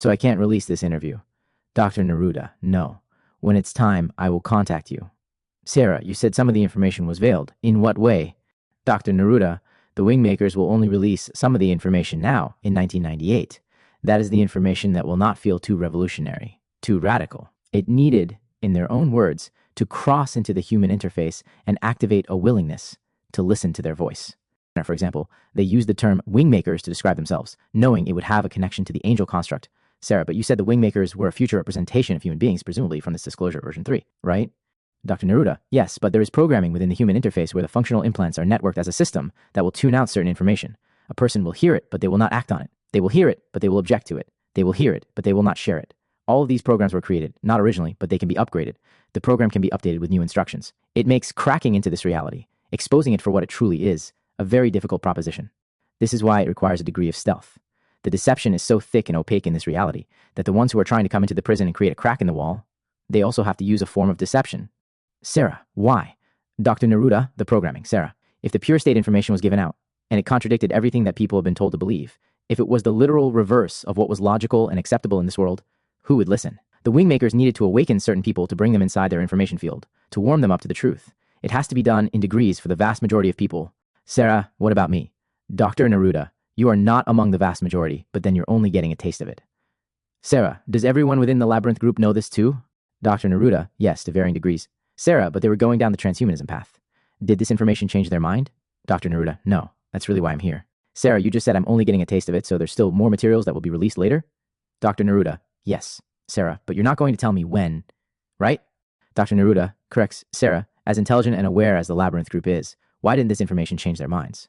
So I can't release this interview. Dr. Neruda, no. When it's time, I will contact you. Sarah, you said some of the information was veiled. In what way? Dr. Neruda, the Wingmakers will only release some of the information now, in 1998. That is the information that will not feel too revolutionary, too radical. It needed, in their own words, to cross into the human interface and activate a willingness to listen to their voice. For example, they used the term Wingmakers to describe themselves, knowing it would have a connection to the angel construct. Sarah, but you said the Wingmakers were a future representation of human beings, presumably from this disclosure version 3, right? Dr. Neruda, yes, but there is programming within the human interface where the functional implants are networked as a system that will tune out certain information. A person will hear it, but they will not act on it. They will hear it, but they will object to it. They will hear it, but they will not share it. All of these programs were created, not originally, but they can be upgraded. The program can be updated with new instructions. It makes cracking into this reality, exposing it for what it truly is, a very difficult proposition. This is why it requires a degree of stealth. The deception is so thick and opaque in this reality that the ones who are trying to come into the prison and create a crack in the wall, they also have to use a form of deception. Sarah, why? Dr. Neruda, the programming. Sarah, if the pure state information was given out, and it contradicted everything that people have been told to believe, if it was the literal reverse of what was logical and acceptable in this world, who would listen? The Wingmakers needed to awaken certain people to bring them inside their information field, to warm them up to the truth. It has to be done in degrees for the vast majority of people. Sarah, what about me? Dr. Neruda, you are not among the vast majority, but then you're only getting a taste of it. Sarah, does everyone within the Labyrinth group know this too? Dr. Neruda, yes, to varying degrees. Sarah, but they were going down the transhumanism path. Did this information change their mind? Dr. Neruda, no, that's really why I'm here. Sarah, you just said I'm only getting a taste of it, so there's still more materials that will be released later? Dr. Neruda, yes. Sarah, but you're not going to tell me when, right? Dr. Neruda corrects Sarah, as intelligent and aware as the Labyrinth group is, why didn't this information change their minds?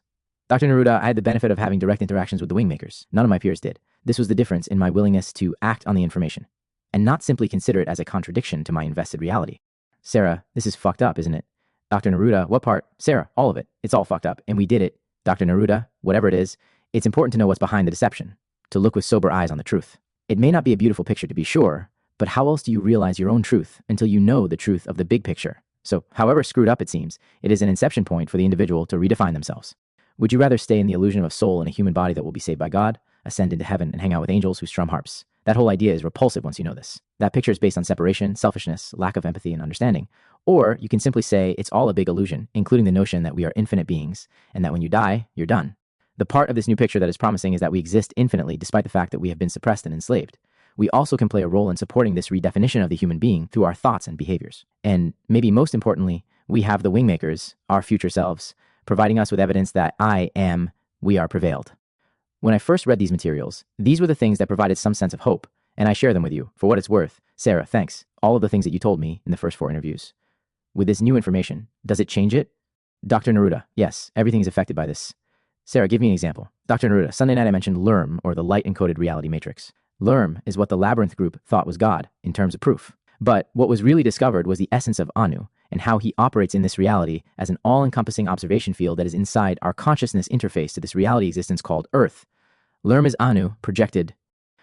Dr. Neruda, I had the benefit of having direct interactions with the Wingmakers. None of my peers did. This was the difference in my willingness to act on the information, and not simply consider it as a contradiction to my invested reality. Sarah, this is fucked up, isn't it? Dr. Neruda, what part? Sarah, all of it. It's all fucked up, and we did it. Dr. Neruda, whatever it is, it's important to know what's behind the deception, to look with sober eyes on the truth. It may not be a beautiful picture to be sure, but how else do you realize your own truth until you know the truth of the big picture? So, however screwed up it seems, it is an inception point for the individual to redefine themselves. Would you rather stay in the illusion of a soul in a human body that will be saved by God, ascend into heaven, and hang out with angels who strum harps? That whole idea is repulsive once you know this. That picture is based on separation, selfishness, lack of empathy and understanding. Or you can simply say it's all a big illusion, including the notion that we are infinite beings, and that when you die, you're done. The part of this new picture that is promising is that we exist infinitely despite the fact that we have been suppressed and enslaved. We also can play a role in supporting this redefinition of the human being through our thoughts and behaviors. And maybe most importantly, we have the Wingmakers, our future selves, providing us with evidence that we are prevailed. When I first read these materials, these were the things that provided some sense of hope, and I share them with you. For what it's worth, Sarah, thanks. All of the things that you told me in the first 4 interviews. With this new information, does it change it? Dr. Neruda, yes, everything is affected by this. Sarah, give me an example. Dr. Neruda, Sunday night I mentioned LERM, or the Light-Encoded Reality Matrix. LERM is what the Labyrinth group thought was God, in terms of proof. But what was really discovered was the essence of Anu, and how he operates in this reality as an all-encompassing observation field that is inside our consciousness interface to this reality existence called Earth. LERM is Anu, projected.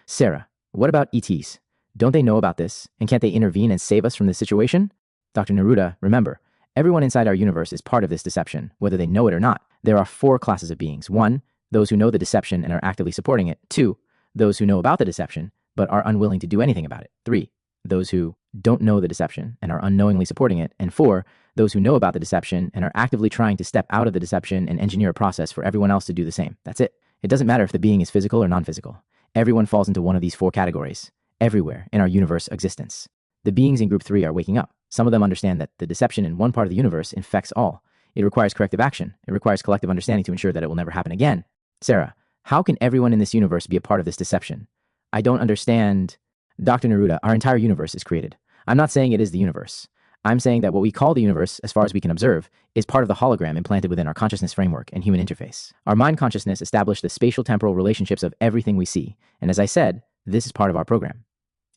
Sarah, what about ETs? Don't they know about this, and can't they intervene and save us from this situation? Dr. Neruda, remember, everyone inside our universe is part of this deception, whether they know it or not. There are 4 classes of beings. 1, those who know the deception and are actively supporting it. 2, those who know about the deception, but are unwilling to do anything about it. 3, those who don't know the deception and are unknowingly supporting it. And 4, those who know about the deception and are actively trying to step out of the deception and engineer a process for everyone else to do the same. That's it. It doesn't matter if the being is physical or non-physical. Everyone falls into one of these 4 categories, everywhere in our universe existence. The beings in group 3 are waking up. Some of them understand that the deception in one part of the universe infects all. It requires corrective action. It requires collective understanding to ensure that it will never happen again. Sarah, how can everyone in this universe be a part of this deception? I don't understand. Dr. Neruda, our entire universe is created. I'm not saying it is the universe. I'm saying that what we call the universe, as far as we can observe, is part of the hologram implanted within our consciousness framework and human interface. Our mind consciousness established the spatial-temporal relationships of everything we see. And as I said, this is part of our program.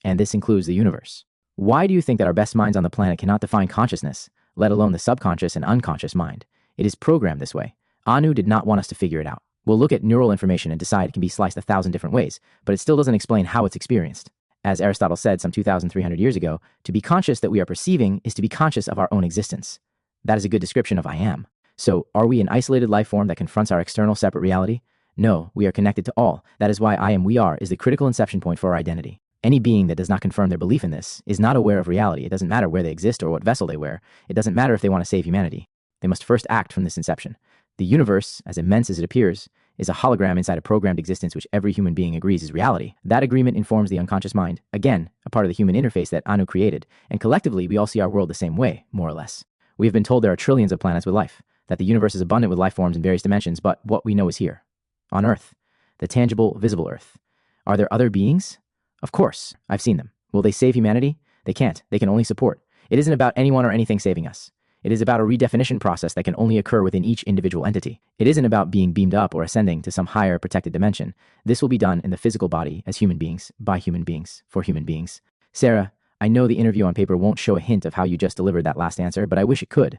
And this includes the universe. Why do you think that our best minds on the planet cannot define consciousness, let alone the subconscious and unconscious mind? It is programmed this way. Anu did not want us to figure it out. We'll look at neural information and decide it can be sliced 1,000 different ways, but it still doesn't explain how it's experienced. As Aristotle said some 2,300 years ago, to be conscious that we are perceiving is to be conscious of our own existence. That is a good description of I am. So, are we an isolated life form that confronts our external separate reality? No, we are connected to all. That is why I am we are is the critical inception point for our identity. Any being that does not confirm their belief in this is not aware of reality. It doesn't matter where they exist or what vessel they wear. It doesn't matter if they want to save humanity. They must first act from this inception. The universe, as immense as it appears, is a hologram inside a programmed existence which every human being agrees is reality. That agreement informs the unconscious mind, again, a part of the human interface that Anu created, and collectively we all see our world the same way, more or less. We have been told there are trillions of planets with life, that the universe is abundant with life forms in various dimensions, but what we know is here, on Earth, the tangible, visible Earth. Are there other beings? Of course, I've seen them. Will they save humanity? They can't. They can only support. It isn't about anyone or anything saving us. It is about a redefinition process that can only occur within each individual entity. It isn't about being beamed up or ascending to some higher protected dimension. This will be done in the physical body as human beings, by human beings, for human beings. Sarah, I know the interview on paper won't show a hint of how you just delivered that last answer, but I wish it could.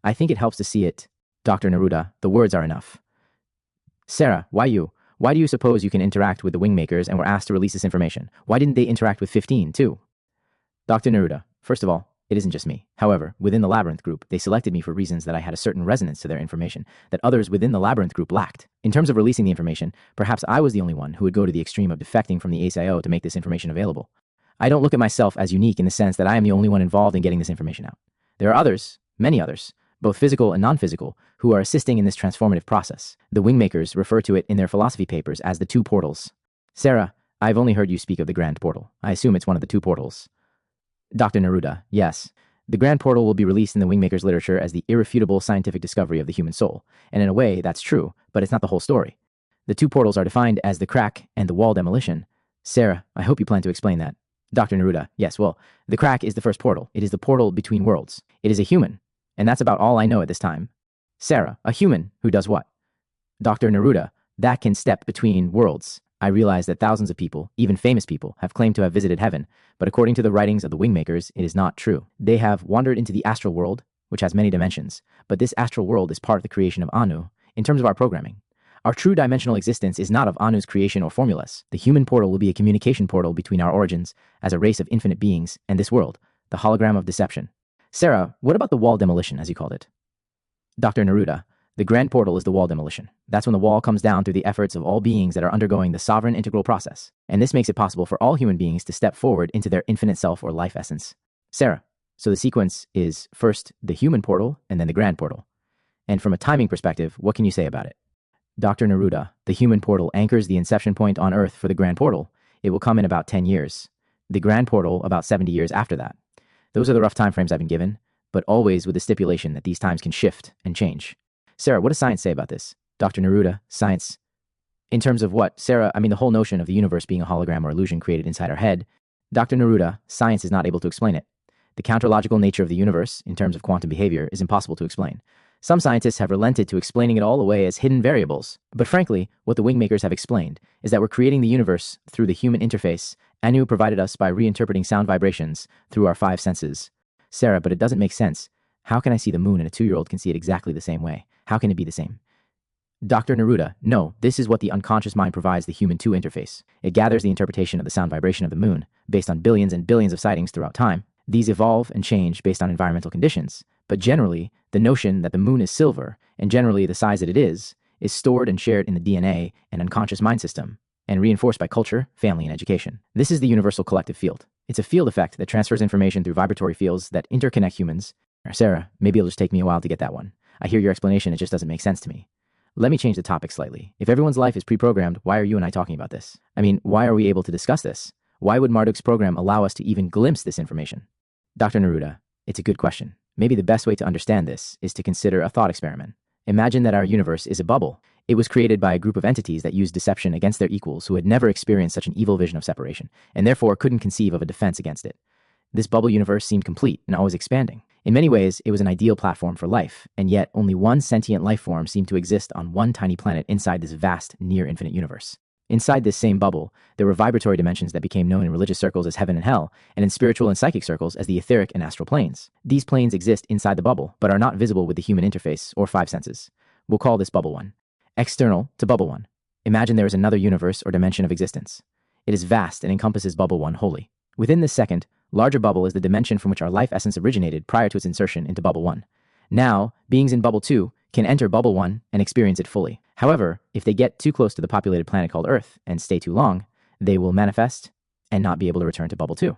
I think it helps to see it. Dr. Neruda, the words are enough. Sarah, why you? Why do you suppose you can interact with the Wingmakers and were asked to release this information? Why didn't they interact with 15, too? Dr. Neruda, first of all, it isn't just me. However, within the Labyrinth group, they selected me for reasons that I had a certain resonance to their information that others within the Labyrinth group lacked. In terms of releasing the information, perhaps I was the only one who would go to the extreme of defecting from the ACIO to make this information available. I don't look at myself as unique in the sense that I am the only one involved in getting this information out. There are others, many others, both physical and non-physical, who are assisting in this transformative process. The Wingmakers refer to it in their philosophy papers as the two portals. Sarah, I've only heard you speak of the Grand Portal. I assume it's one of the two portals. Dr. Neruda, yes. The Grand Portal will be released in the Wingmakers literature as the irrefutable scientific discovery of the human soul. And in a way, that's true, but it's not the whole story. The two portals are defined as the crack and the wall demolition. Sarah, I hope you plan to explain that. Dr. Neruda, yes, well, the crack is the first portal. It is the portal between worlds. It is a human. And that's about all I know at this time. Sarah, a human who does what? Dr. Neruda, that can step between worlds. I realize that thousands of people, even famous people, have claimed to have visited heaven, but according to the writings of the Wingmakers, it is not true. They have wandered into the astral world, which has many dimensions, but this astral world is part of the creation of Anu, in terms of our programming. Our true dimensional existence is not of Anu's creation or formulas. The human portal will be a communication portal between our origins, as a race of infinite beings, and this world, the hologram of deception. Sarah, what about the wall demolition, as you called it? Dr. Neruda, the Grand Portal is the wall demolition. That's when the wall comes down through the efforts of all beings that are undergoing the sovereign integral process. And this makes it possible for all human beings to step forward into their infinite self or life essence. Sarah, so the sequence is first the human portal and then the Grand Portal. And from a timing perspective, what can you say about it? Dr. Neruda, the human portal anchors the inception point on Earth for the Grand Portal. It will come in about 10 years. The Grand Portal about 70 years after that. Those are the rough time frames I've been given, but always with the stipulation that these times can shift and change. Sarah, what does science say about this? Dr. Neruda, science. In terms of what? Sarah, I mean the whole notion of the universe being a hologram or illusion created inside our head. Dr. Neruda, science is not able to explain it. The counterlogical nature of the universe, in terms of quantum behavior, is impossible to explain. Some scientists have relented to explaining it all away as hidden variables. But frankly, what the Wingmakers have explained is that we're creating the universe through the human interface Anu provided us by reinterpreting sound vibrations through our 5 senses. Sarah, but it doesn't make sense. How can I see the moon and a 2-year-old can see it exactly the same way? How can it be the same? Dr. Neruda, no, this is what the unconscious mind provides the human-2 interface. It gathers the interpretation of the sound vibration of the moon, based on billions and billions of sightings throughout time. These evolve and change based on environmental conditions, but generally, the notion that the moon is silver, and generally the size that it is stored and shared in the DNA and unconscious mind system, and reinforced by culture, family, and education. This is the universal collective field. It's a field effect that transfers information through vibratory fields that interconnect humans. Sarah, maybe it'll just take me a while to get that one. I hear your explanation, it just doesn't make sense to me. Let me change the topic slightly. If everyone's life is pre-programmed, why are you and I talking about this? I mean, why are we able to discuss this? Why would Marduk's program allow us to even glimpse this information? Dr. Neruda, it's a good question. Maybe the best way to understand this is to consider a thought experiment. Imagine that our universe is a bubble. It was created by a group of entities that used deception against their equals who had never experienced such an evil vision of separation, and therefore couldn't conceive of a defense against it. This bubble universe seemed complete and always expanding. In many ways, it was an ideal platform for life, and yet only one sentient life form seemed to exist on one tiny planet inside this vast, near-infinite universe. Inside this same bubble, there were vibratory dimensions that became known in religious circles as heaven and hell, and in spiritual and psychic circles as the etheric and astral planes. These planes exist inside the bubble, but are not visible with the human interface or 5 senses. We'll call this Bubble 1. External to Bubble 1. Imagine there is another universe or dimension of existence. It is vast and encompasses Bubble 1 wholly. Within this second, larger bubble is the dimension from which our life essence originated prior to its insertion into Bubble 1. Now, beings in Bubble 2 can enter Bubble 1 and experience it fully. However, if they get too close to the populated planet called Earth and stay too long, they will manifest and not be able to return to Bubble 2.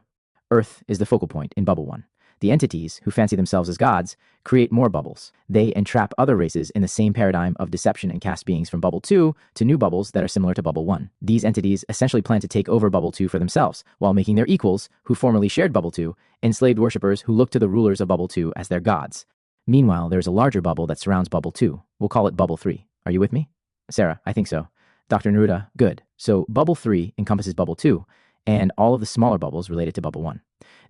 Earth is the focal point in Bubble 1. The entities, who fancy themselves as gods, create more bubbles. They entrap other races in the same paradigm of deception and cast beings from Bubble 2 to new bubbles that are similar to Bubble 1. These entities essentially plan to take over Bubble 2 for themselves, while making their equals, who formerly shared Bubble 2, enslaved worshippers who look to the rulers of Bubble 2 as their gods. Meanwhile, there is a larger bubble that surrounds Bubble 2. We'll call it Bubble 3. Are you with me? Sarah, I think so. Dr. Neruda, good. So Bubble 3 encompasses Bubble 2, and all of the smaller bubbles related to Bubble 1.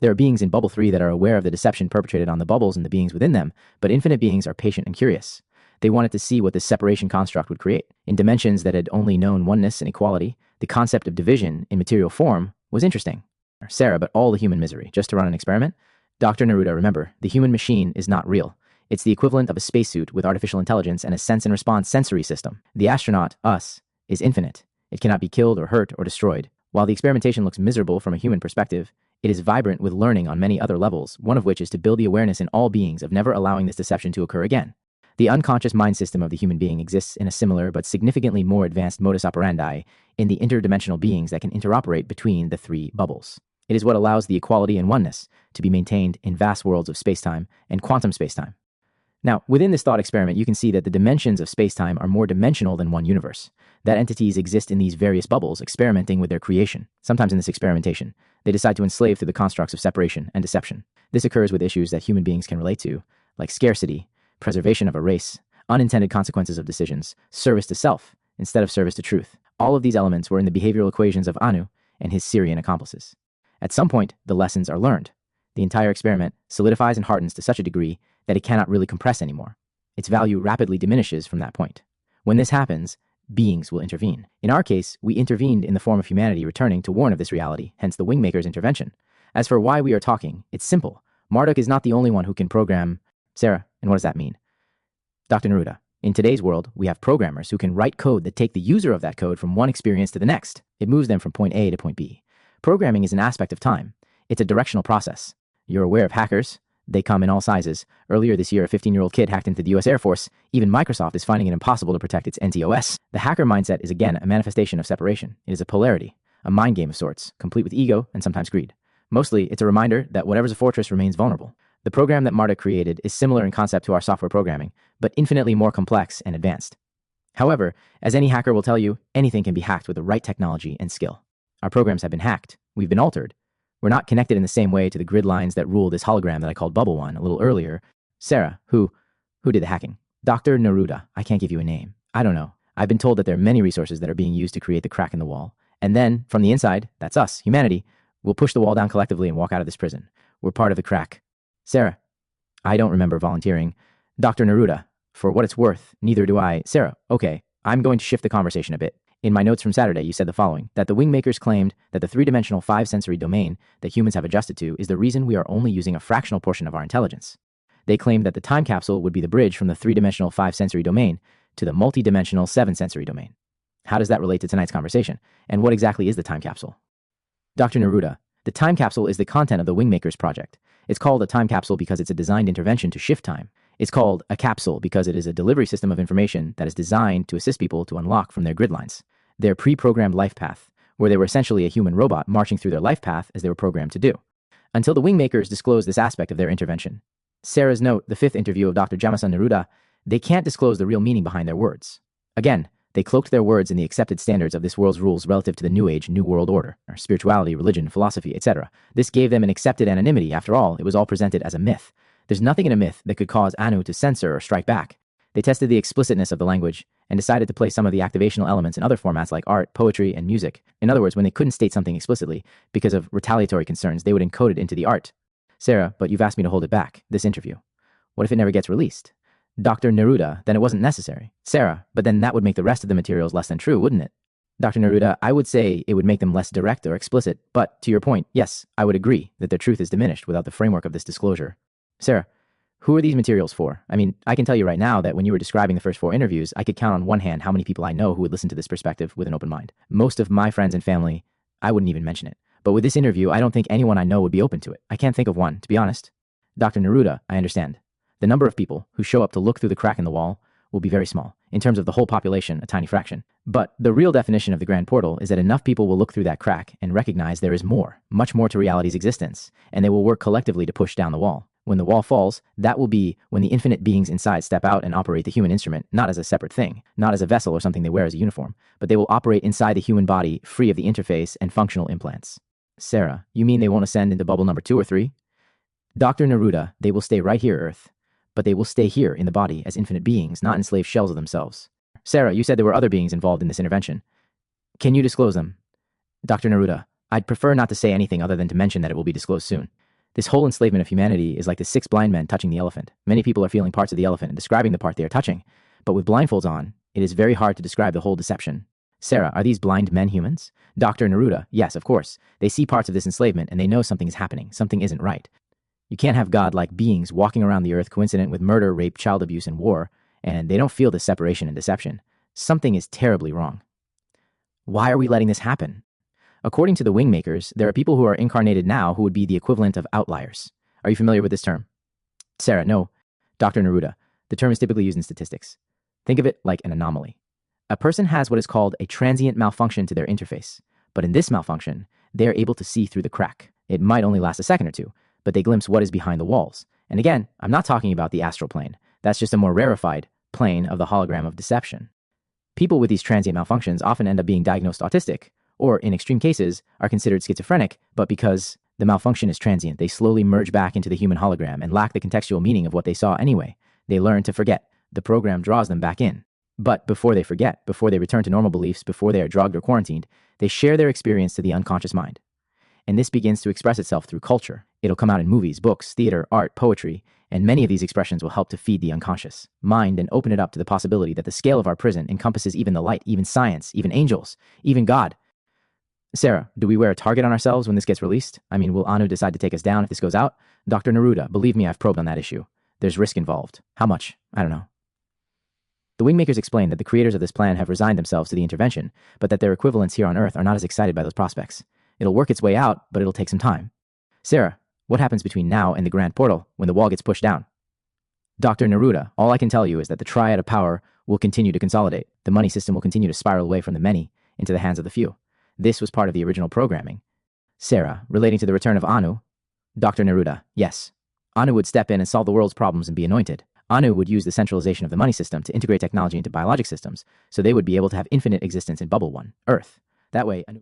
There are beings in Bubble 3 that are aware of the deception perpetrated on the bubbles and the beings within them, but infinite beings are patient and curious. They wanted to see what this separation construct would create. In dimensions that had only known oneness and equality, the concept of division in material form was interesting. Sarah, but all the human misery, just to run an experiment? Dr. Neruda, remember, the human machine is not real. It's the equivalent of a spacesuit with artificial intelligence and a sense and response sensory system. The astronaut, us, is infinite. It cannot be killed or hurt or destroyed. While the experimentation looks miserable from a human perspective, it is vibrant with learning on many other levels, one of which is to build the awareness in all beings of never allowing this deception to occur again. The unconscious mind system of the human being exists in a similar but significantly more advanced modus operandi in the interdimensional beings that can interoperate between the three bubbles. It is what allows the equality and oneness to be maintained in vast worlds of spacetime and quantum spacetime. Now, within this thought experiment, you can see that the dimensions of spacetime are more dimensional than one universe. That entities exist in these various bubbles, experimenting with their creation. Sometimes in this experimentation, they decide to enslave through the constructs of separation and deception. This occurs with issues that human beings can relate to, like scarcity, preservation of a race, unintended consequences of decisions, service to self instead of service to truth. All of these elements were in the behavioral equations of Anu and his Syrian accomplices. At some point, the lessons are learned. The entire experiment solidifies and hardens to such a degree that it cannot really compress anymore. Its value rapidly diminishes from that point. When this happens, beings will intervene. In our case, we intervened in the form of humanity returning to warn of this reality, hence the Wingmaker's intervention. As for why we are talking, it's simple. Marduk is not the only one who can program. Sarah, and what does that mean? Dr. Neruda, in today's world, we have programmers who can write code that take the user of that code from one experience to the next. It moves them from point A to point B. Programming is an aspect of time. It's a directional process. You're aware of hackers. They come in all sizes. Earlier this year, a 15-year-old kid hacked into the US Air Force. Even Microsoft is finding it impossible to protect its NTOS. The hacker mindset is again a manifestation of separation. It is a polarity, a mind game of sorts, complete with ego and sometimes greed. Mostly, it's a reminder that whatever's a fortress remains vulnerable. The program that Marduk created is similar in concept to our software programming, but infinitely more complex and advanced. However, as any hacker will tell you, anything can be hacked with the right technology and skill. Our programs have been hacked. We've been altered. We're not connected in the same way to the grid lines that rule this hologram that I called Bubble 1 a little earlier. Sarah, who did the hacking? Dr. Neruda. I can't give you a name. I don't know. I've been told that there are many resources that are being used to create the crack in the wall. And then, from the inside, that's us, humanity, we'll push the wall down collectively and walk out of this prison. We're part of the crack. Sarah, I don't remember volunteering. Dr. Neruda, for what it's worth, neither do I. Sarah, okay, I'm going to shift the conversation a bit. In my notes from Saturday, you said the following, that the Wingmakers claimed that the three-dimensional five-sensory domain that humans have adjusted to is the reason we are only using a fractional portion of our intelligence. They claimed that the time capsule would be the bridge from the three-dimensional five-sensory domain to the multi-dimensional seven-sensory domain. How does that relate to tonight's conversation? And what exactly is the time capsule? Dr. Neruda, the time capsule is the content of the Wingmakers project. It's called a time capsule because it's a designed intervention to shift time. It's called a capsule because it is a delivery system of information that is designed to assist people to unlock from their grid lines, their pre-programmed life path, where they were essentially a human robot marching through their life path as they were programmed to do, until the Wingmakers disclosed this aspect of their intervention. Sarah's note, the fifth interview of Dr. Jamasun Neruda, they can't disclose the real meaning behind their words. Again, they cloaked their words in the accepted standards of this world's rules relative to the New Age, New World Order, or spirituality, religion, philosophy, etc. This gave them an accepted anonymity. After all, it was all presented as a myth. There's nothing in a myth that could cause Anu to censor or strike back. They tested the explicitness of the language and decided to place some of the activational elements in other formats like art, poetry, and music. In other words, when they couldn't state something explicitly because of retaliatory concerns, they would encode it into the art. Sarah, but you've asked me to hold it back, this interview. What if it never gets released? Dr. Neruda, then it wasn't necessary. Sarah, but then that would make the rest of the materials less than true, wouldn't it? Dr. Neruda, I would say it would make them less direct or explicit, but to your point, yes, I would agree that their truth is diminished without the framework of this disclosure. Sarah, who are these materials for? I mean, I can tell you right now that when you were describing the first 4 interviews, I could count on one hand how many people I know who would listen to this perspective with an open mind. Most of my friends and family, I wouldn't even mention it. But with this interview, I don't think anyone I know would be open to it. I can't think of one, to be honest. Dr. Neruda, I understand. The number of people who show up to look through the crack in the wall will be very small. In terms of the whole population, a tiny fraction. But the real definition of the grand portal is that enough people will look through that crack and recognize there is more, much more to reality's existence, and they will work collectively to push down the wall. When the wall falls, that will be when the infinite beings inside step out and operate the human instrument, not as a separate thing, not as a vessel or something they wear as a uniform, but they will operate inside the human body, free of the interface and functional implants. Sarah, you mean they won't ascend into bubble number 2 or 3? Dr. Neruda, they will stay right here, Earth. But they will stay here in the body as infinite beings, not enslaved shells of themselves. Sarah, you said there were other beings involved in this intervention. Can you disclose them? Dr. Neruda, I'd prefer not to say anything other than to mention that it will be disclosed soon. This whole enslavement of humanity is like the 6 blind men touching the elephant. Many people are feeling parts of the elephant and describing the part they are touching, but with blindfolds on, it is very hard to describe the whole deception. Sarah, are these blind men humans? Dr. Neruda, yes, of course. They see parts of this enslavement and they know something is happening, something isn't right. You can't have God-like beings walking around the earth coincident with murder, rape, child abuse, and war, and they don't feel this separation and deception. Something is terribly wrong. Why are we letting this happen? According to the Wingmakers, there are people who are incarnated now who would be the equivalent of outliers. Are you familiar with this term? Sarah, no. Dr. Neruda, the term is typically used in statistics. Think of it like an anomaly. A person has what is called a transient malfunction to their interface, but in this malfunction, they are able to see through the crack. It might only last a second or two, but they glimpse what is behind the walls. And again, I'm not talking about the astral plane. That's just a more rarefied plane of the hologram of deception. People with these transient malfunctions often end up being diagnosed autistic, or in extreme cases, are considered schizophrenic, but because the malfunction is transient, they slowly merge back into the human hologram and lack the contextual meaning of what they saw anyway. They learn to forget. The program draws them back in. But before they forget, before they return to normal beliefs, before they are drugged or quarantined, they share their experience to the unconscious mind. And this begins to express itself through culture. It'll come out in movies, books, theater, art, poetry, and many of these expressions will help to feed the unconscious mind and open it up to the possibility that the scale of our prison encompasses even the light, even science, even angels, even God. Sarah, do we wear a target on ourselves when this gets released? I mean, will Anu decide to take us down if this goes out? Dr. Neruda, believe me, I've probed on that issue. There's risk involved. How much? I don't know. The Wingmakers explain that the creators of this plan have resigned themselves to the intervention, but that their equivalents here on Earth are not as excited by those prospects. It'll work its way out, but it'll take some time. Sarah, what happens between now and the grand portal when the wall gets pushed down? Dr. Neruda, all I can tell you is that the triad of power will continue to consolidate. The money system will continue to spiral away from the many into the hands of the few. This was part of the original programming. Sarah, relating to the return of Anu. Dr. Neruda, yes. Anu would step in and solve the world's problems and be anointed. Anu would use the centralization of the money system to integrate technology into biologic systems, so they would be able to have infinite existence in Bubble 1, Earth. That way, Anu...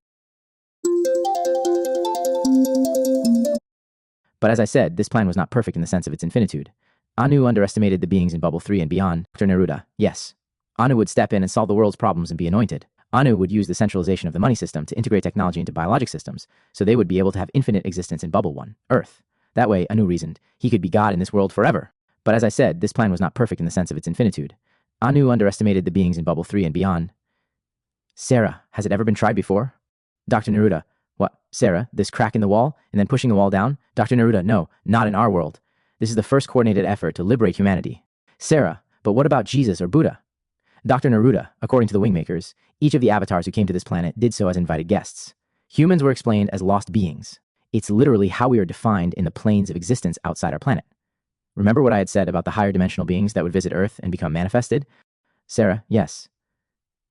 But as I said, this plan was not perfect in the sense of its infinitude. Anu underestimated the beings in Bubble 3 and beyond. Dr. Neruda, yes. Anu would step in and solve the world's problems and be anointed. Anu would use the centralization of the money system to integrate technology into biologic systems, so they would be able to have infinite existence in Bubble 1, Earth. That way, Anu reasoned, he could be God in this world forever. But as I said, this plan was not perfect in the sense of its infinitude. Anu underestimated the beings in Bubble 3 and beyond. Sarah, has it ever been tried before? Dr. Neruda, what, Sarah, this crack in the wall, and then pushing the wall down? Dr. Neruda, no, not in our world. This is the first coordinated effort to liberate humanity. Sarah, but what about Jesus or Buddha? Dr. Neruda, according to the Wingmakers, each of the avatars who came to this planet did so as invited guests. Humans were explained as lost beings. It's literally how we are defined in the planes of existence outside our planet. Remember what I had said about the higher dimensional beings that would visit Earth and become manifested? Sarah, yes.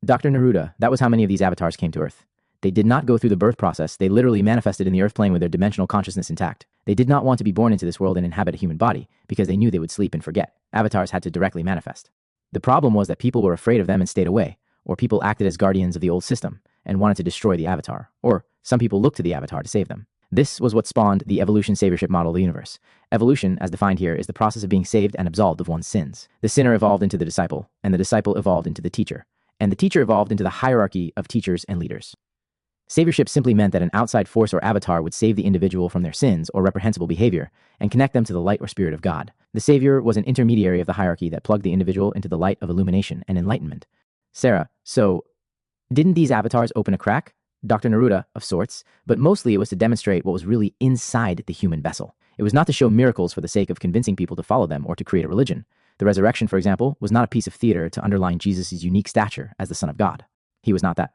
Dr. Neruda, that was how many of these avatars came to Earth. They did not go through the birth process, they literally manifested in the Earth plane with their dimensional consciousness intact. They did not want to be born into this world and inhabit a human body, because they knew they would sleep and forget. Avatars had to directly manifest. The problem was that people were afraid of them and stayed away, or people acted as guardians of the old system and wanted to destroy the avatar, or some people looked to the avatar to save them. This was what spawned the evolution saviorship model of the universe. Evolution, as defined here, is the process of being saved and absolved of one's sins. The sinner evolved into the disciple, and the disciple evolved into the teacher, and the teacher evolved into the hierarchy of teachers and leaders. Saviorship simply meant that an outside force or avatar would save the individual from their sins or reprehensible behavior and connect them to the light or spirit of God. The savior was an intermediary of the hierarchy that plugged the individual into the light of illumination and enlightenment. Sarah, so didn't these avatars open a crack? Dr. Neruda, of sorts, but mostly it was to demonstrate what was really inside the human vessel. It was not to show miracles for the sake of convincing people to follow them or to create a religion. The resurrection, for example, was not a piece of theater to underline Jesus' unique stature as the Son of God. He was not that.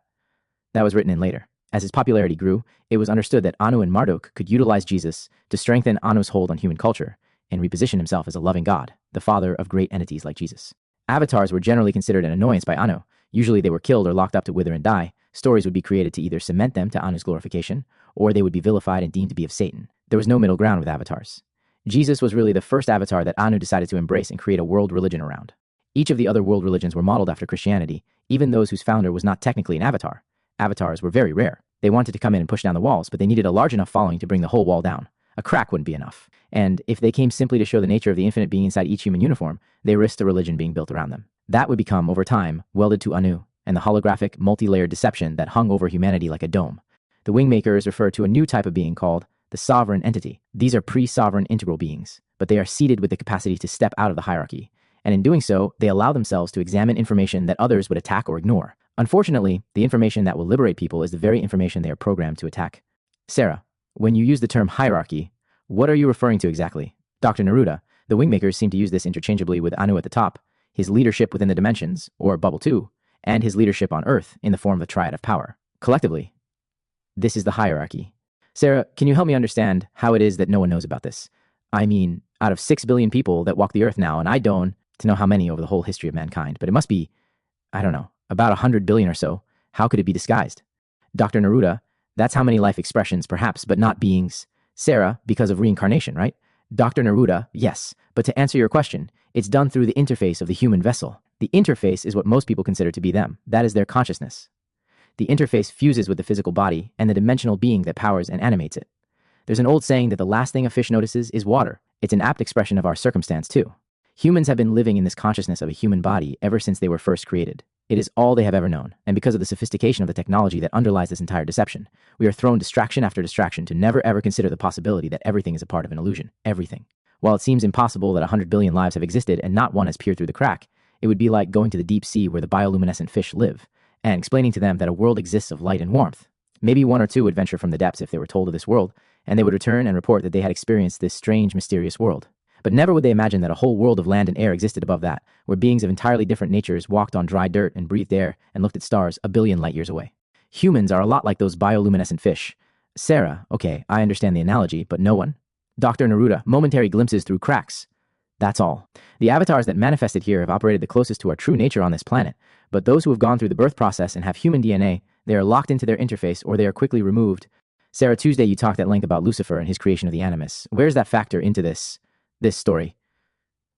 That was written in later. As his popularity grew, it was understood that Anu and Marduk could utilize Jesus to strengthen Anu's hold on human culture and reposition himself as a loving God, the father of great entities like Jesus. Avatars were generally considered an annoyance by Anu. Usually they were killed or locked up to wither and die. Stories would be created to either cement them to Anu's glorification, or they would be vilified and deemed to be of Satan. There was no middle ground with avatars. Jesus was really the first avatar that Anu decided to embrace and create a world religion around. Each of the other world religions were modeled after Christianity, even those whose founder was not technically an avatar. Avatars were very rare. They wanted to come in and push down the walls, but they needed a large enough following to bring the whole wall down. A crack wouldn't be enough. And if they came simply to show the nature of the infinite being inside each human uniform, they risked the religion being built around them. That would become, over time, welded to Anu, and the holographic, multi-layered deception that hung over humanity like a dome. The Wingmakers refer to a new type of being called the sovereign entity. These are pre-sovereign integral beings, but they are seated with the capacity to step out of the hierarchy. And in doing so, they allow themselves to examine information that others would attack or ignore. Unfortunately, the information that will liberate people is the very information they are programmed to attack. Sarah, when you use the term hierarchy, what are you referring to exactly? Dr. Neruda, the Wingmakers seem to use this interchangeably with Anu at the top, his leadership within the dimensions, or Bubble 2, and his leadership on Earth in the form of the triad of power. Collectively, this is the hierarchy. Sarah, can you help me understand how it is that no one knows about this? I mean, out of 6 billion people that walk the Earth now, and I don't to know how many over the whole history of mankind, but it must be, I don't know, about 100 billion or so. How could it be disguised? Dr. Neruda, that's how many life expressions, perhaps, but not beings. Sarah, because of reincarnation, right? Dr. Neruda, yes, but to answer your question, it's done through the interface of the human vessel. The interface is what most people consider to be them. That is their consciousness. The interface fuses with the physical body and the dimensional being that powers and animates it. There's an old saying that the last thing a fish notices is water. It's an apt expression of our circumstance, too. Humans have been living in this consciousness of a human body ever since they were first created. It is all they have ever known, and because of the sophistication of the technology that underlies this entire deception, we are thrown distraction after distraction to never ever consider the possibility that everything is a part of an illusion. Everything. While it seems impossible that 100 billion lives have existed and not one has peered through the crack, it would be like going to the deep sea where the bioluminescent fish live, and explaining to them that a world exists of light and warmth. Maybe one or two would venture from the depths if they were told of this world, and they would return and report that they had experienced this strange, mysterious world. But never would they imagine that a whole world of land and air existed above that, where beings of entirely different natures walked on dry dirt and breathed air and looked at stars a billion light years away. Humans are a lot like those bioluminescent fish. Sarah, okay, I understand the analogy, but no one? Dr. Neruda, momentary glimpses through cracks. That's all. The avatars that manifested here have operated the closest to our true nature on this planet, but those who have gone through the birth process and have human DNA, they are locked into their interface or they are quickly removed. Sarah, Tuesday you talked at length about Lucifer and his creation of the Animus. Where's that factor into this story?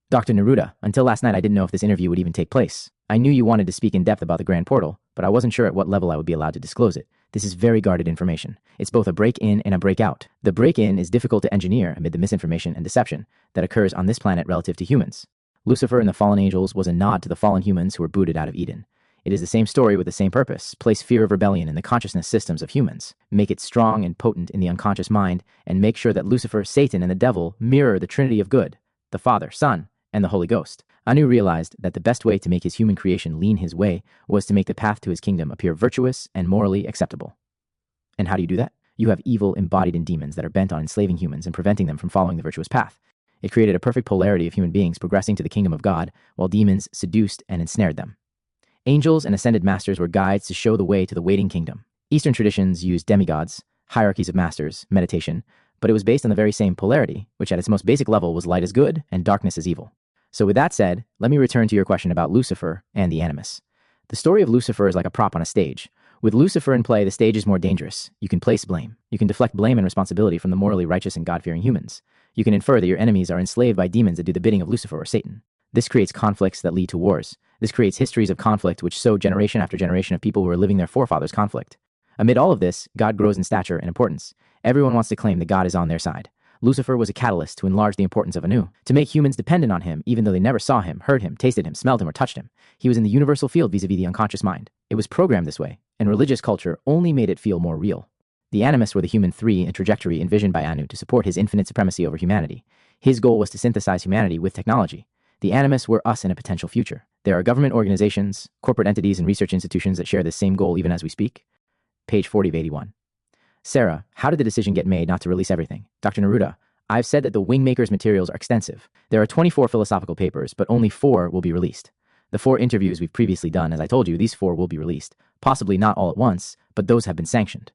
Dr. Neruda, until last night I didn't know if this interview would even take place. I knew you wanted to speak in depth about the Grand Portal, but I wasn't sure at what level I would be allowed to disclose it. This is very guarded information. It's both a break-in and a break-out. The break-in is difficult to engineer amid the misinformation and deception that occurs on this planet relative to humans. Lucifer and the fallen angels was a nod to the fallen humans who were booted out of Eden. It is the same story with the same purpose. Place fear of rebellion in the consciousness systems of humans. Make it strong and potent in the unconscious mind, and make sure that Lucifer, Satan, and the devil mirror the Trinity of good, the Father, Son, and the Holy Ghost. Anu realized that the best way to make his human creation lean his way was to make the path to his kingdom appear virtuous and morally acceptable. And how do you do that? You have evil embodied in demons that are bent on enslaving humans and preventing them from following the virtuous path. It created a perfect polarity of human beings progressing to the kingdom of God, while demons seduced and ensnared them. Angels and ascended masters were guides to show the way to the waiting kingdom. Eastern traditions used demigods, hierarchies of masters, meditation, but it was based on the very same polarity, which at its most basic level was light is good and darkness is evil. So with that said, let me return to your question about Lucifer and the Animus. The story of Lucifer is like a prop on a stage. With Lucifer in play, the stage is more dangerous. You can place blame. You can deflect blame and responsibility from the morally righteous and God-fearing humans. You can infer that your enemies are enslaved by demons that do the bidding of Lucifer or Satan. This creates conflicts that lead to wars. This creates histories of conflict which sow generation after generation of people who are living their forefathers' conflict. Amid all of this, God grows in stature and importance. Everyone wants to claim that God is on their side. Lucifer was a catalyst to enlarge the importance of Anu, to make humans dependent on him even though they never saw him, heard him, tasted him, smelled him, or touched him. He was in the universal field vis-a-vis the unconscious mind. It was programmed this way, and religious culture only made it feel more real. The Animus were the human three and trajectory envisioned by Anu to support his infinite supremacy over humanity. His goal was to synthesize humanity with technology. The Animus were us in a potential future. There are government organizations, corporate entities, and research institutions that share this same goal even as we speak. Page 40 of 81. Sarah, how did the decision get made not to release everything? Dr. Neruda, I've said that the Wingmakers materials are extensive. There are 24 philosophical papers, but only 4 will be released. The 4 interviews we've previously done, as I told you, these 4 will be released. Possibly not all at once, but those have been sanctioned.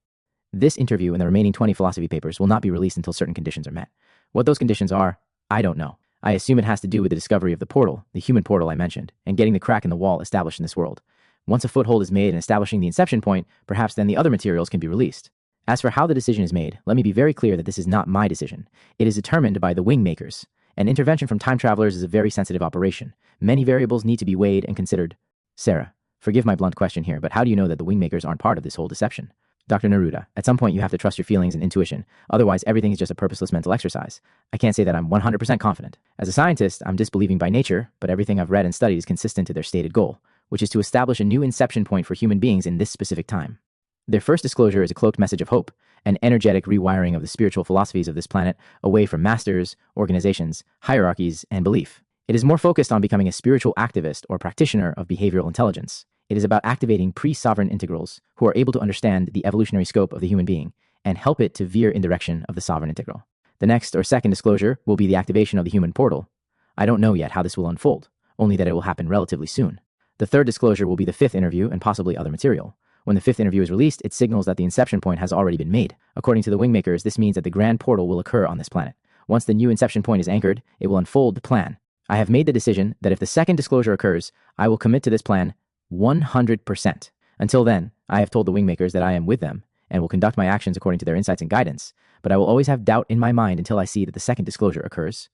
This interview and the remaining 20 philosophy papers will not be released until certain conditions are met. What those conditions are, I don't know. I assume it has to do with the discovery of the portal, the human portal I mentioned, and getting the crack in the wall established in this world. Once a foothold is made in establishing the inception point, perhaps then the other materials can be released. As for how the decision is made, let me be very clear that this is not my decision. It is determined by the wing makers. An intervention from time travelers is a very sensitive operation. Many variables need to be weighed and considered. Sarah, forgive my blunt question here, but how do you know that the wing makers aren't part of this whole deception? Dr. Neruda, at some point you have to trust your feelings and intuition. Otherwise, everything is just a purposeless mental exercise. I can't say that I'm 100% confident. As a scientist, I'm disbelieving by nature, but everything I've read and studied is consistent to their stated goal, which is to establish a new inception point for human beings in this specific time. Their first disclosure is a cloaked message of hope, an energetic rewiring of the spiritual philosophies of this planet away from masters, organizations, hierarchies, and belief. It is more focused on becoming a spiritual activist or practitioner of behavioral intelligence. It is about activating pre-sovereign integrals who are able to understand the evolutionary scope of the human being and help it to veer in direction of the sovereign integral. The next or second disclosure will be the activation of the human portal. I don't know yet how this will unfold, only that it will happen relatively soon. The third disclosure will be the fifth interview and possibly other material. When the fifth interview is released, it signals that the inception point has already been made. According to the wingmakers, this means that the grand portal will occur on this planet. Once the new inception point is anchored, it will unfold the plan. I have made the decision that if the second disclosure occurs, I will commit to this plan 100%. Until then, I have told the wingmakers that I am with them and will conduct my actions according to their insights and guidance, but I will always have doubt in my mind until I see that the second disclosure occurs.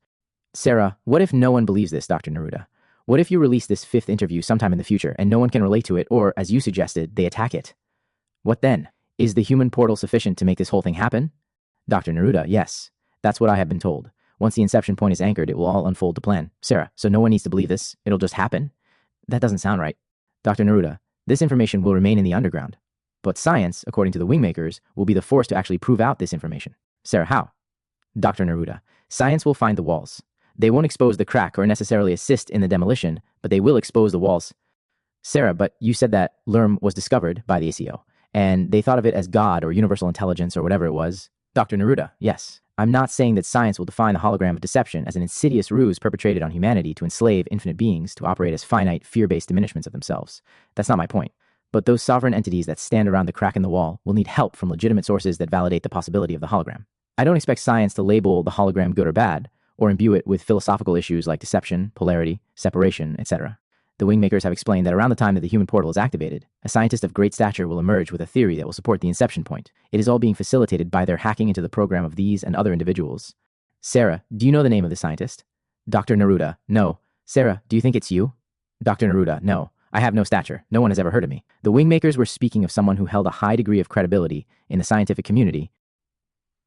Sarah, what if no one believes this, Dr. Neruda? What if you release this fifth interview sometime in the future and no one can relate to it, or, as you suggested, they attack it? What then? Is the human portal sufficient to make this whole thing happen? Dr. Neruda, yes. That's what I have been told. Once the inception point is anchored, it will all unfold to plan. Sarah, so no one needs to believe this? It'll just happen? That doesn't sound right. Dr. Neruda, this information will remain in the underground. But science, according to the wingmakers, will be the force to actually prove out this information. Sarah, how? Dr. Neruda, science will find the walls. They won't expose the crack or necessarily assist in the demolition, but they will expose the walls. Sarah, but you said that LERM was discovered by the ACO, and they thought of it as God or universal intelligence or whatever it was. Dr. Neruda, yes. I'm not saying that science will define the hologram of deception as an insidious ruse perpetrated on humanity to enslave infinite beings to operate as finite, fear-based diminishments of themselves. That's not my point. But those sovereign entities that stand around the crack in the wall will need help from legitimate sources that validate the possibility of the hologram. I don't expect science to label the hologram good or bad, or imbue it with philosophical issues like deception, polarity, separation, etc. The wingmakers have explained that around the time that the human portal is activated, a scientist of great stature will emerge with a theory that will support the inception point. It is all being facilitated by their hacking into the program of these and other individuals. Sarah, do you know the name of the scientist? Dr. Neruda, no. Sarah, do you think it's you? Dr. Neruda, no. I have no stature. No one has ever heard of me. The wingmakers were speaking of someone who held a high degree of credibility in the scientific community.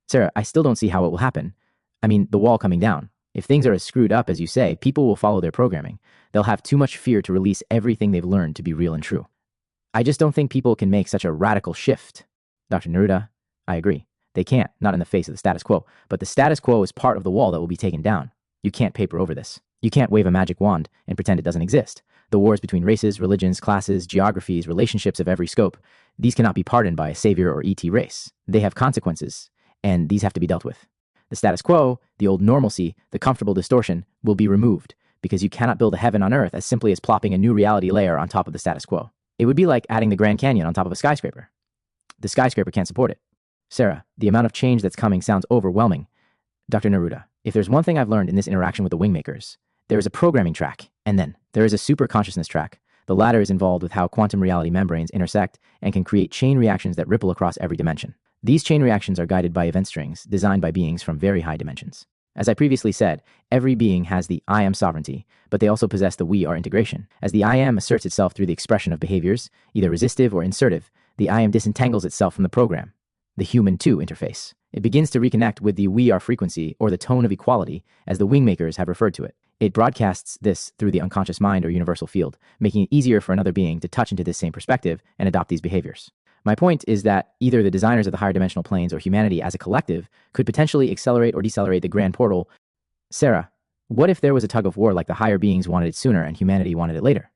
Sarah, I still don't see how it will happen. I mean, the wall coming down. If things are as screwed up as you say, people will follow their programming. They'll have too much fear to release everything they've learned to be real and true. I just don't think people can make such a radical shift. Dr. Neruda, I agree. They can't, not in the face of the status quo. But the status quo is part of the wall that will be taken down. You can't paper over this. You can't wave a magic wand and pretend it doesn't exist. The wars between races, religions, classes, geographies, relationships of every scope, these cannot be pardoned by a savior or ET race. They have consequences, and these have to be dealt with. The status quo, the old normalcy, the comfortable distortion, will be removed, because you cannot build a heaven on earth as simply as plopping a new reality layer on top of the status quo. It would be like adding the Grand Canyon on top of a skyscraper. The skyscraper can't support it. Sarah, the amount of change that's coming sounds overwhelming. Dr. Neruda, if there's one thing I've learned in this interaction with the wingmakers, there is a programming track, and then there is a super consciousness track. The latter is involved with how quantum reality membranes intersect and can create chain reactions that ripple across every dimension. These chain reactions are guided by event strings designed by beings from very high dimensions. As I previously said, every being has the I am sovereignty, but they also possess the we are integration. As the I am asserts itself through the expression of behaviors, either resistive or insertive, the I am disentangles itself from the program, the human to interface. It begins to reconnect with the we are frequency, or the tone of equality, as the wingmakers have referred to it. It broadcasts this through the unconscious mind or universal field, making it easier for another being to touch into this same perspective and adopt these behaviors. My point is that either the designers of the higher dimensional planes or humanity as a collective could potentially accelerate or decelerate the grand portal. Sarah, what if there was a tug of war like the higher beings wanted it sooner and humanity wanted it later?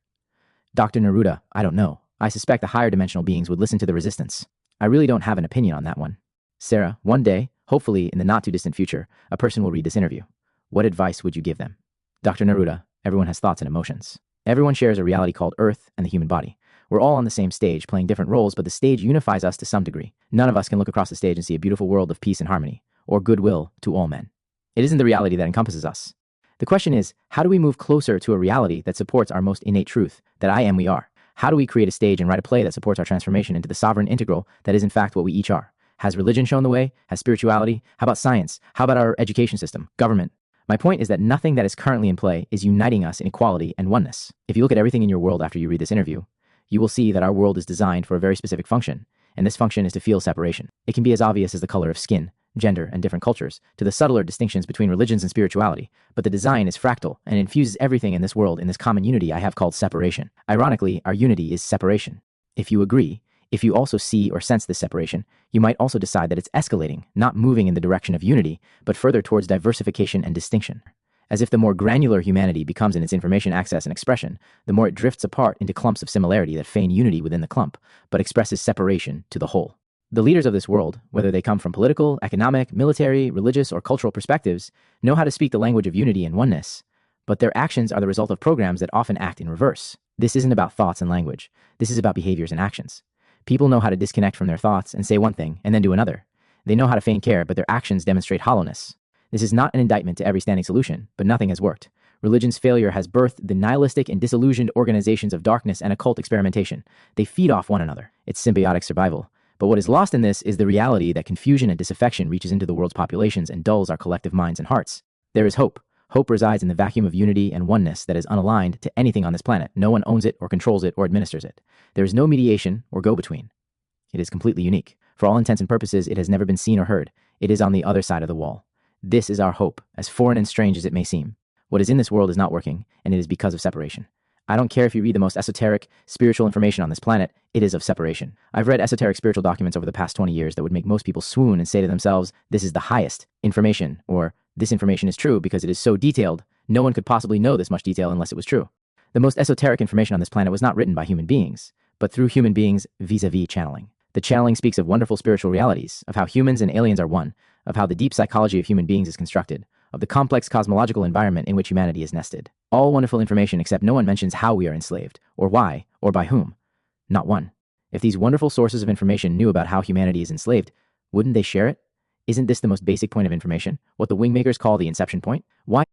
Dr. Neruda, I don't know. I suspect the higher dimensional beings would listen to the resistance. I really don't have an opinion on that one. Sarah, one day, hopefully in the not too distant future, a person will read this interview. What advice would you give them? Dr. Neruda, everyone has thoughts and emotions. Everyone shares a reality called Earth and the human body. We're all on the same stage, playing different roles, but the stage unifies us to some degree. None of us can look across the stage and see a beautiful world of peace and harmony, or goodwill to all men. It isn't the reality that encompasses us. The question is, how do we move closer to a reality that supports our most innate truth, that I am we are? How do we create a stage and write a play that supports our transformation into the sovereign integral that is in fact what we each are? Has religion shown the way? Has spirituality? How about science? How about our education system, government? My point is that nothing that is currently in play is uniting us in equality and oneness. If you look at everything in your world after you read this interview, you will see that our world is designed for a very specific function, and this function is to feel separation. It can be as obvious as the color of skin, gender, and different cultures, to the subtler distinctions between religions and spirituality, but the design is fractal and infuses everything in this world in this common unity I have called separation. Ironically, our unity is separation. If you agree, if you also see or sense this separation, you might also decide that it's escalating, not moving in the direction of unity, but further towards diversification and distinction. As if the more granular humanity becomes in its information access and expression, the more it drifts apart into clumps of similarity that feign unity within the clump, but expresses separation to the whole. The leaders of this world, whether they come from political, economic, military, religious, or cultural perspectives, know how to speak the language of unity and oneness, but their actions are the result of programs that often act in reverse. This isn't about thoughts and language. This is about behaviors and actions. People know how to disconnect from their thoughts and say one thing and then do another. They know how to feign care, but their actions demonstrate hollowness. This is not an indictment to every standing solution, but nothing has worked. Religion's failure has birthed the nihilistic and disillusioned organizations of darkness and occult experimentation. They feed off one another. It's symbiotic survival. But what is lost in this is the reality that confusion and disaffection reaches into the world's populations and dulls our collective minds and hearts. There is hope. Hope resides in the vacuum of unity and oneness that is unaligned to anything on this planet. No one owns it or controls it or administers it. There is no mediation or go-between. It is completely unique. For all intents and purposes, it has never been seen or heard. It is on the other side of the wall. This is our hope, as foreign and strange as it may seem. What is in this world is not working, and it is because of separation. I don't care if you read the most esoteric, spiritual information on this planet, it is of separation. I've read esoteric spiritual documents over the past 20 years that would make most people swoon and say to themselves, this is the highest information, or this information is true because it is so detailed, no one could possibly know this much detail unless it was true. The most esoteric information on this planet was not written by human beings, but through human beings vis-a-vis channeling. The channeling speaks of wonderful spiritual realities, of how humans and aliens are one, of how the deep psychology of human beings is constructed, of the complex cosmological environment in which humanity is nested. All wonderful information, except no one mentions how we are enslaved, or why, or by whom. Not one. If these wonderful sources of information knew about how humanity is enslaved, wouldn't they share it? Isn't this the most basic point of information? What the Wingmakers call the inception point? Why